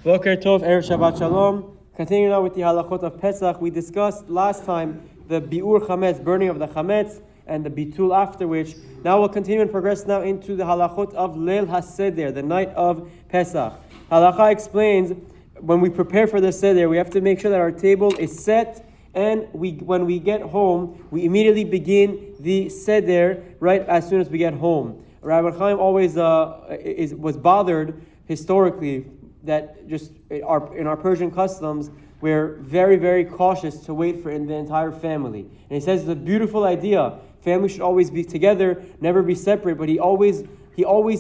Boker Tov, Erev Shabbat Shalom. Continuing now with the Halachot of Pesach, we discussed last time the Bi'ur Chametz, burning of the Chametz, and the Bitul after which. Now we'll continue and progress now into the Halachot of Leil HaSeder, the night of Pesach. Halacha explains, when we prepare for the Seder, we have to make sure that our table is set, and when we get home, we immediately begin the Seder right as soon as we get home. Rabbi Haim always was bothered historically that just in our Persian customs, we're very, very cautious to wait for the entire family. And he says it's a beautiful idea. Family should always be together, never be separate. But he always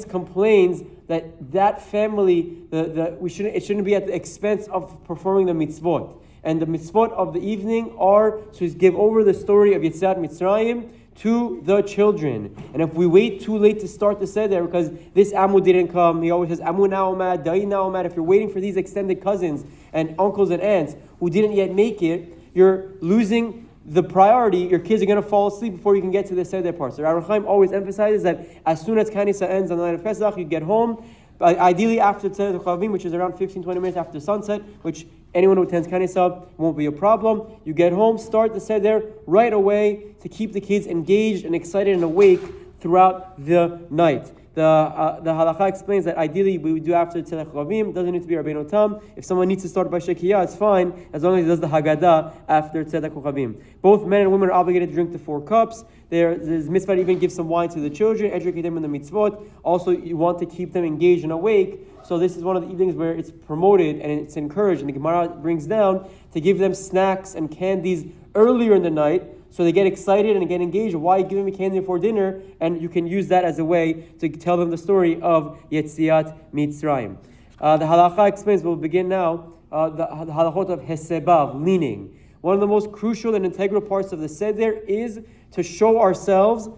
complains that family, it shouldn't be at the expense of performing the mitzvot. And the mitzvot of the evening are to give over the story of Yetziat Mitzrayim to the children. And if we wait too late to start the Seder because this Amu didn't come, he always says Amu Naomad, Dai Naomad. If you're waiting for these extended cousins and uncles and aunts who didn't yet make it, you're losing the priority. Your kids are going to fall asleep before you can get to the Seder part. So Rabbi Haim always emphasizes that as soon as Kanisa ends on the night of Pesach, you get home. Ideally after Tzedek Chavim, which is around 15-20 minutes after sunset, which anyone who attends Kanisa won't be a problem. You get home, start the Seder right away to keep the kids engaged and excited and awake throughout the night. The Halacha explains that ideally we would do after Tzedek Chavim. Doesn't need to be Rabbeinu Tam. If someone needs to start by Shekiyah, it's fine, as long as he does the Haggadah after Tzedek Chavim. Both men and women are obligated to drink the 4 cups. There's mitzvah to even give some wine to the children, educate them in the mitzvot. Also, you want to keep them engaged and awake. So this is one of the evenings where it's promoted and it's encouraged. And the Gemara brings down to give them snacks and candies earlier in the night, so they get excited and get engaged. Why give them candy before dinner? And you can use that as a way to tell them the story of Yetziat Mitzrayim. The Halacha explains, we'll begin now, the Halachot of Hesebav, leaning. One of the most crucial and integral parts of the Seder is to show ourselves.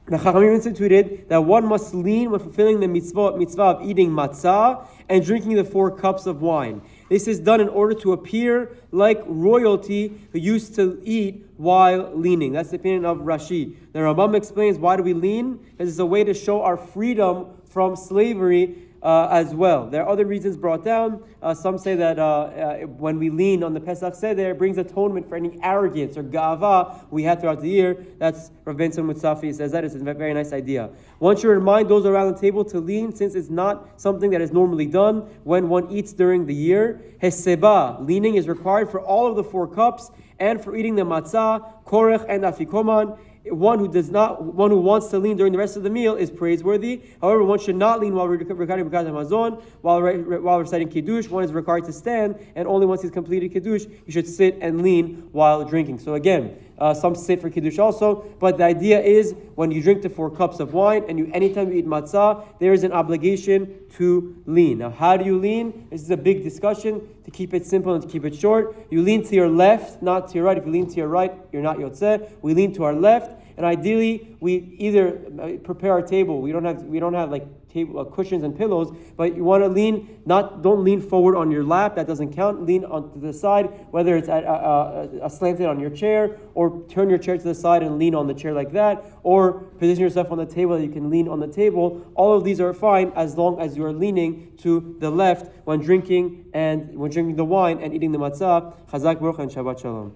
The Chachamim instituted that one must lean when fulfilling the mitzvah of eating matzah and drinking the 4 cups of wine. This is done in order to appear like royalty who used to eat while leaning. That's the opinion of Rashi. The Rabbi explains, why do we lean? Because it's a way to show our freedom from slavery as well. There are other reasons brought down. Some say that when we lean on the Pesach Seder, it brings atonement for any arrogance or ga'ava we had throughout the year. That's Rav Benson Mutzafi says that. It's a very nice idea. One should remind those around the table to lean, since it's not something that is normally done when one eats during the year. Heseba, leaning, is required for all of the 4 cups and for eating the matzah, korech, and afikoman. One who wants to lean during the rest of the meal is praiseworthy. However, one should not lean while reciting Birkat Hamazon, while reciting Kiddush. One is required to stand, and only once he's completed Kiddush, you should sit and lean while drinking. So again, some sit for Kiddush also, but the idea is when you drink the 4 cups of wine, and anytime you eat matzah, there is an obligation to lean. Now, how do you lean? This is a big discussion. To keep it simple and to keep it short, you lean to your left, not to your right. If you lean to your right, you're not yotzeh. We lean to our left. And ideally, we either prepare our table. We don't have like table cushions and pillows, but you want to lean. Don't lean forward on your lap. That doesn't count. Lean onto the side, whether it's slanted on your chair, or turn your chair to the side and lean on the chair like that, or position yourself on the table that you can lean on the table. All of these are fine as long as you are leaning to the left when drinking the wine and eating the matzah. Chazak baruch and Shabbat shalom.